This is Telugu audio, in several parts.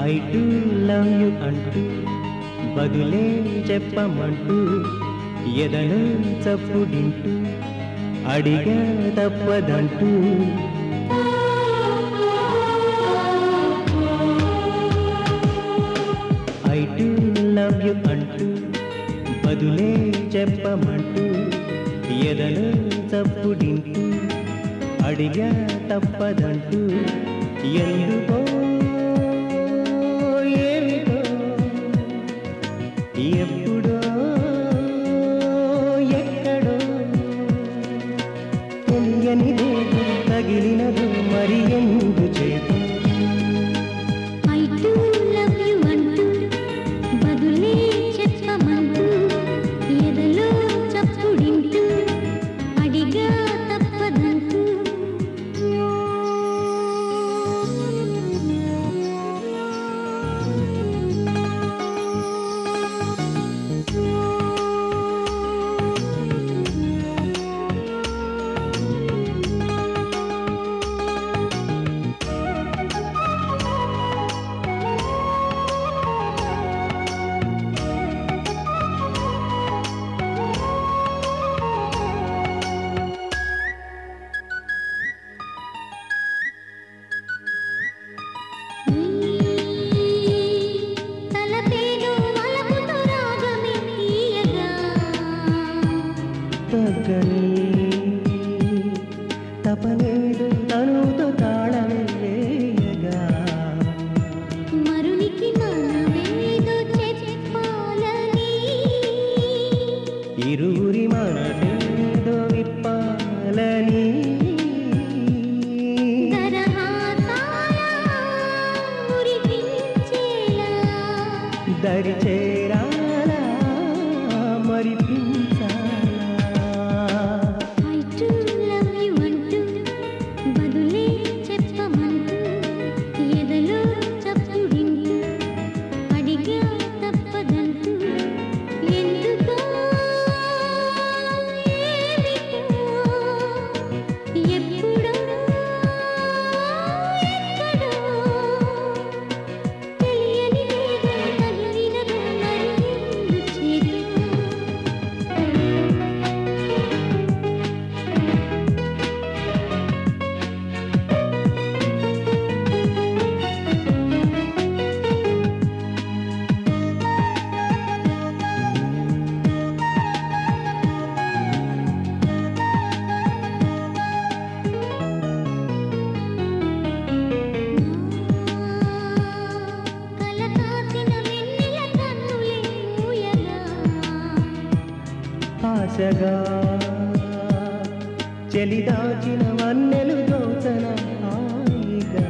ఐ డు లవ్ యు అంటూ బదులే చెప్పమంటూ ఎదలో చప్పుడింటూ అడిగా తప్పదంటూ ఐ డు లవ్ యు అంటూ బదులే చెప్పమంటూ ఎదలో చప్పుడింటూ అడిగా తప్పదంటూ ఎందుకో ఏమిటో ఎప్పుడో ఎక్కడో తెలియనిదే తగిలినదు మరి ఎందు చేతు ఐ డు లవ్ యు అంటూ బదులే చెప్పమంటూ ఎదలో చప్పుడింటూ అడిగా తప్పదంటూ తపనేదు తనుతో తాళమేయగా మరునికి మనమేదో చెప్పాలని ఇరువురి మనసేదో విప్పాలని దరి చేరాలా మరిపించాలా ఐ డు లవ్ యు అంటూ బదులే చెప్పమంటూ ఎదలో చప్పుడింటూ అడిగా తప్పదంటూ ఎందుకో ఏమిటో ఎప్పుడో ఎక్కడో తెలియనిదేదో తగిలినదో మరి ఎందు చేతు కలకాసిన వెన్నెల కన్నులే ఊయగా ఆశగా చెలిదాచిన వన్నెలు దోచన హాయిగా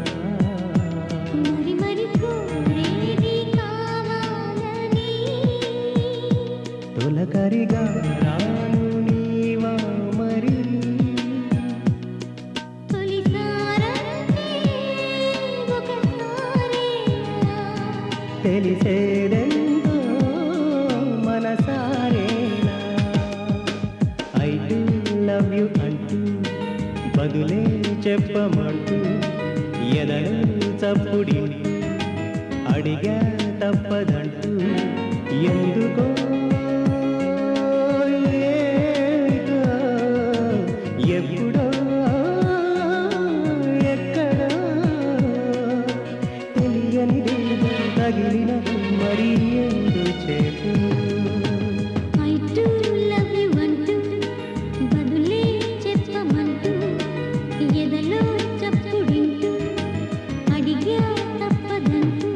మరి మరి కోరేది కావాలని తొలకరిగా రాను నీవా మరి తొలిసారంటే ఒకసారేనా తెలిసేదెంతో మనసారేనా ఐ డు లవ్ యు అంటూ బదులే చెప్పమంటూ ఎదలో చప్పుడింటూ అడిగా తప్పదంటూ ఎందుకో ఏమిటో ఎప్పుడో ఎక్కడో తెలియనిదేదో తగిలినదు మరి ఎందు చేతు ఐ డు లవ్ యు అంటూ బదులే చెప్పమంటూ ఎదలో చప్పుడింటూ అడిగా తప్పదంటూ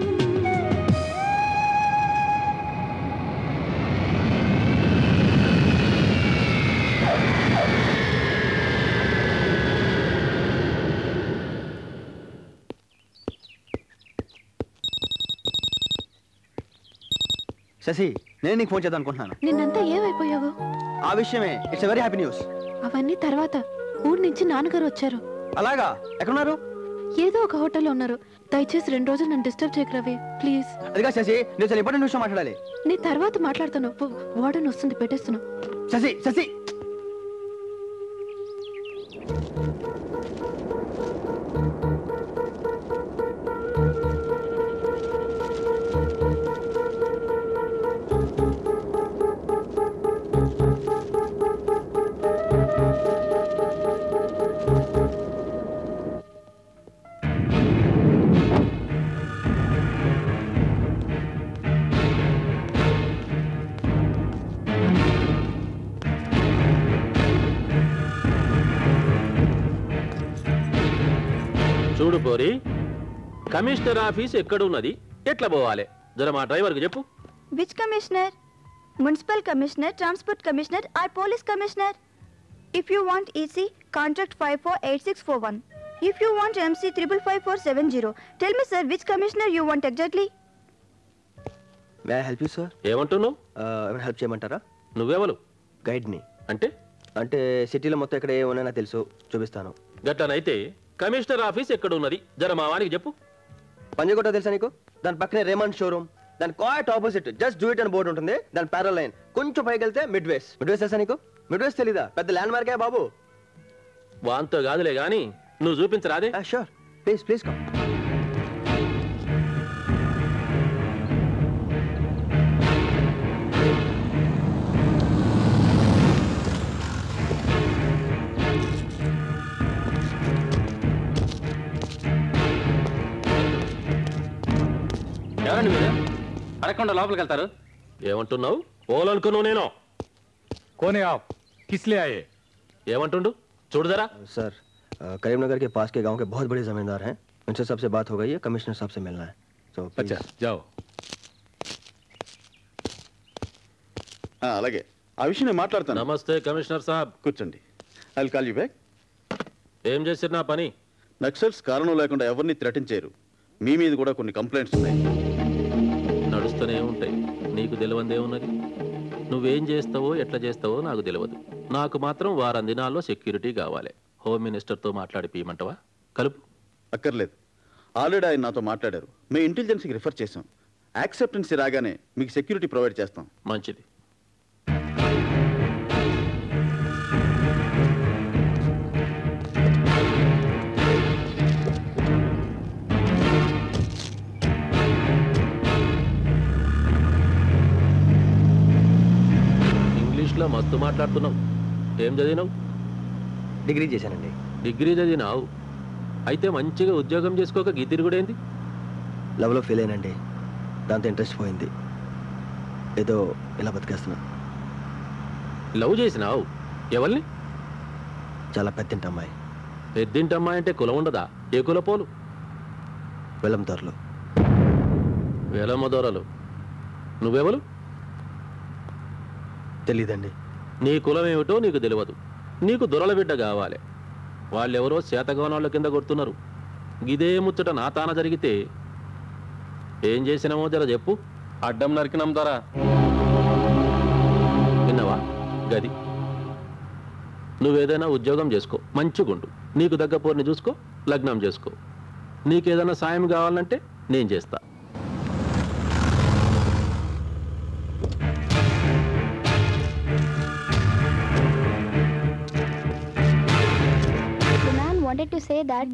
శశి, నేను నీకు ఫోన్ చేద్దాం అనుకుంటున్నాను. నిన్నంతా ఏమైపోయావు? ఆ విషయమే. It's very happy news. అవన్నీ తర్వాత ఊరు నుంచి నాన్నగారు వచ్చారు. అలాగా? ఎక్కడున్నారు? ఏదో ఒక హోటల్లో ఉన్నారు. దయచేసి 2 రోజులు నన్ను డిస్టర్బ్ చేయకు రవి, ప్లీజ్. అదిగా శశి, నేను చాలా ఇంపార్టెంట్ విషయం మాట్లాడాలి. నీ తర్వాత మాట్లాడుతాను. వార్డెన్ వస్తుంది, పెట్టేస్తున్నా. శశి శశి చూడు పోరి, కమిషనర్ ఆఫీస్ ఎక్కడున్నది, ఎట్లా పోవాలి, జర మా డ్రైవర్కి చెప్పు. Which commissioner? Municipal commissioner, transport commissioner, or police commissioner? If you want EC, contact 548641. If you want MC 555470. Tell me, sir, which commissioner you want exactly? May I help you sir? ఏమంటున్నావు? ఏమైనా హెల్ప్ చేయమంటారా? నువ్వెవరు? గైడ్ని. అంటే సిటీలో మొత్తం ఇక్కడ ఏమున్నా నాకు తెలుసు, చూపిస్తాను. గట్లనైతే కమిషనర్ ఆఫీస్ ఎక్కడున్నది, జర మా వానికి చెప్పు. పంజగుట్ట తెలుసా నీకు? దాని పక్కనే రేమండ్ షోరూమ్, దాని quiet opposite just do it అని బోర్డు ఉంటుంది. దాని ప్యారల్ లైన్ కొంచెం పైకి వెళ్తే మిడ్వేస్. మిడ్వేస్ తెలుసా నీకు? మిడ్వేస్ తెలీదా? పెద్ద ల్యాండ్ మార్కే బాబు. వాంతో కాదులే గాని నువ్వు చూపించరాదే? Sure, please please come. ఎవరండి మీరు? అడగకుండా లోపలికి వెళ్తారు. ఏమంటున్నావు? పోలనుకున్నావు నేను. కోనే ఆప్ కిస్లే ఆయే? ఏమంటుండు చూడు జరా. सर, करीमनगर के पास के गांव के बहुत बड़े जमींदार हैं, उनसे सबसे बात हो गई है, कमिश्नर साहब से मिलना है. तो अच्छा जाओ. అలాగే, ఆ విషయం నేను మాట్లాడతాను. నమస్తే కమిషనర్ సాబ్. కూర్చోండి. I will call you back. ఏం చేసిరు నా పని? నక్సల్స్ కారణం లేకుండా ఎవరిని థ్రెటన్ చేయరు. మీ మీద కూడా కొన్ని కంప్లైంట్స్ ఉన్నాయి. నడుస్తూనే ఉంటాయి, నీకు తెలియందే ఉన్నది. నువ్వేం చేస్తావో ఎట్లా చేస్తావో నాకు తెలియదు. నాకు మాత్రం వారం దినాల్లో సెక్యూరిటీ కావాలి. హోమ్ మినిస్టర్తో మాట్లాడి పీయమంటవా? కలుపు. అక్కర్లేదు, ఆల్రెడీ ఆయన నాతో మాట్లాడారు. మేము ఇంటెలిజెన్స్కి రిఫర్ చేసాం. యాక్సెప్టెన్సీ రాగానే మీకు సెక్యూరిటీ ప్రొవైడ్ చేస్తాం. మంచిది. ఇంగ్లీష్లో మస్తు మాట్లాడుతున్నావు. ఏం చదివినావు? డిగ్రీ చేశానండి. డిగ్రీ చదివినావు అయితే మంచిగా ఉద్యోగం చేసుకోక గీతిరుగుడేంది? లవ్లో ఫెయిల్ అయినండి, దాంతో ఇంట్రెస్ట్ పోయింది. ఏదో ఇలా బతికేస్తున్నా. లవ్ చేసినావు? ఎవరిని? చాలా పెద్దింటి అమ్మాయి. పెద్దింటి అమ్మాయి అంటే కులం ఉండదా? ఏ కులపోలు? వెలంతోర్లు. వెలమదోరలు. నువ్వెవరు? తెలీదండి. నీ కులం ఏమిటో నీకు తెలియదు. నీకు దొరల బిడ్డ కావాలి. వాళ్ళెవరో శాతగవనాళ్ళ కింద కొడుతున్నారు. గిదే ముచ్చట నా తాన జరిగితే ఏం చేసినామో జర చెప్పు. అడ్డం నరికినాం ద్వారా. విన్నావా? గది. నువ్వేదైనా ఉద్యోగం చేసుకో, మంచిగుండు. నీకు దగ్గ పోరిని చూసుకో, లగ్నం చేసుకో. నీకేదైనా సాయం కావాలంటే నేను చేస్తా. Wanted to say that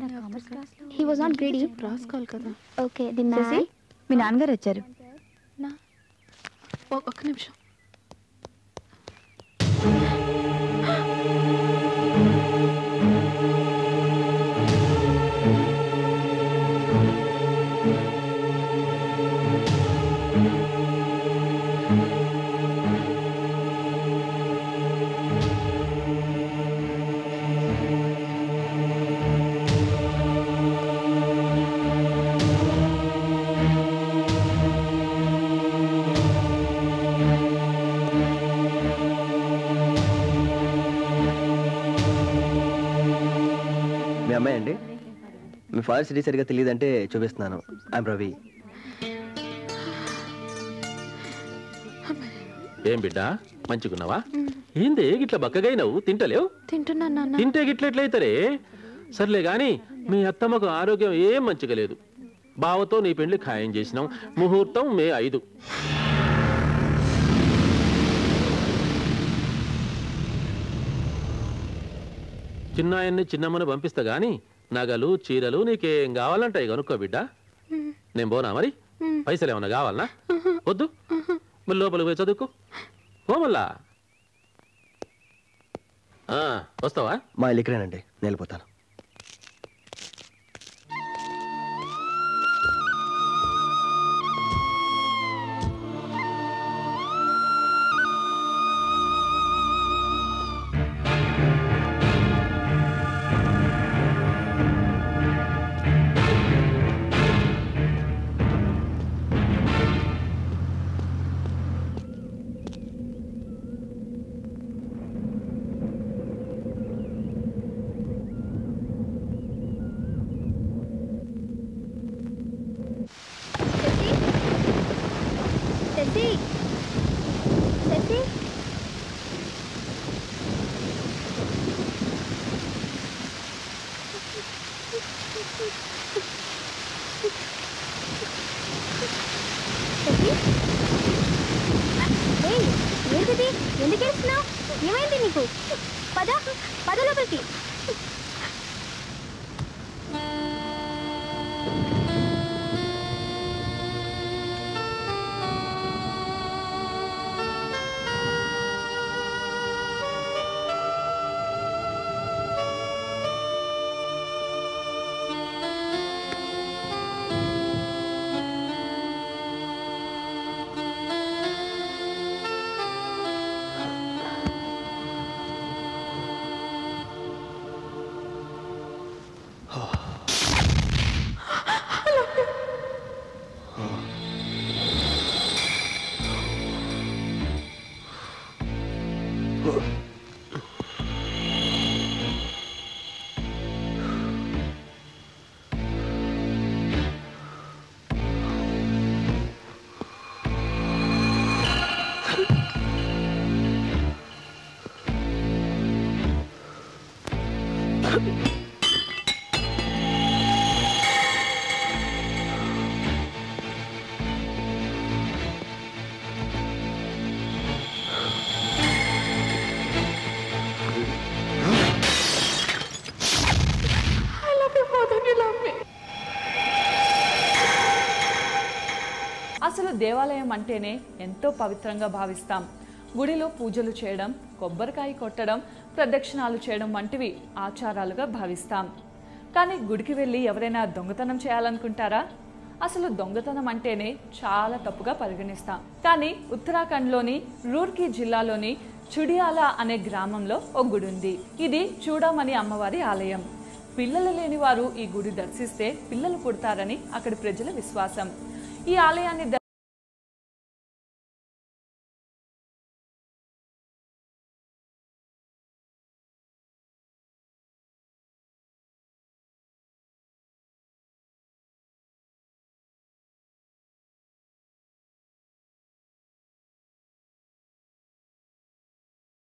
he was not greedy. రాసుకోవాలి కదా. Okay, the man. మీ నాన్నగారు వచ్చారు. ఒక్క నిమిషం. మీ అమ్మాయి అండి? మీ ఫాదర్ సిటీ సరిగా తెలియదంటే చూపిస్తున్నాను. ఐఎమ్ రవి. ఏం బిడ్డ మంచిగున్నావా? ఏంది గిట్లా బక్కగైనవు? తింటలేవు? తింటున్నాను నాన్న. తింటే గిట్ల ఎట్లయితారే? సర్లే గాని మీ అత్తమ్మకు ఆరోగ్యం ఏం మంచిగా లేదు. బావతో నీ పెళ్లి ఖాయం చేసినాం. ముహూర్తం మే 5. చిన్నాయన్ని చిన్నమ్మని పంపిస్తా గాని నగలు చీరలు నీకేం కావాలంటాయి కనుక్కో బిడ్డ. నేను పోనా మరి? పైసలు ఏమన్నా కావాలనా? వద్దు, మళ్ళీ లోపలికి పోయి చదువుకో. మళ్ళా వస్తావా? మా ఇల్లు ఇక్కడేనండి, నేను వెళ్ళిపోతాను. నీకు పద పద లోపలికి. అసలు దేవాలయం అంటేనే ఎంతో పవిత్రంగా భావిస్తాం. గుడిలో పూజలు చేయడం, కొబ్బరికాయ కొట్టడం, ప్రదక్షిణాలు చేయడం వంటివి ఆచారాలుగా భావిస్తాం. కానీ గుడికి వెళ్ళి ఎవరైనా దొంగతనం చేయాలనుకుంటారా? అసలు దొంగతనం అంటేనే చాలా తప్పుగా పరిగణిస్తాం. కానీ ఉత్తరాఖండ్లోని రూర్కీ జిల్లాలోని చుడియాలా అనే గ్రామంలో ఒక గుడి ఉంది. ఇది చూడమని అమ్మవారి ఆలయం. పిల్లలు లేని వారు ఈ గుడి దర్శిస్తే పిల్లలు పుడతారని అక్కడి ప్రజల విశ్వాసం. ఈ ఆలయాన్ని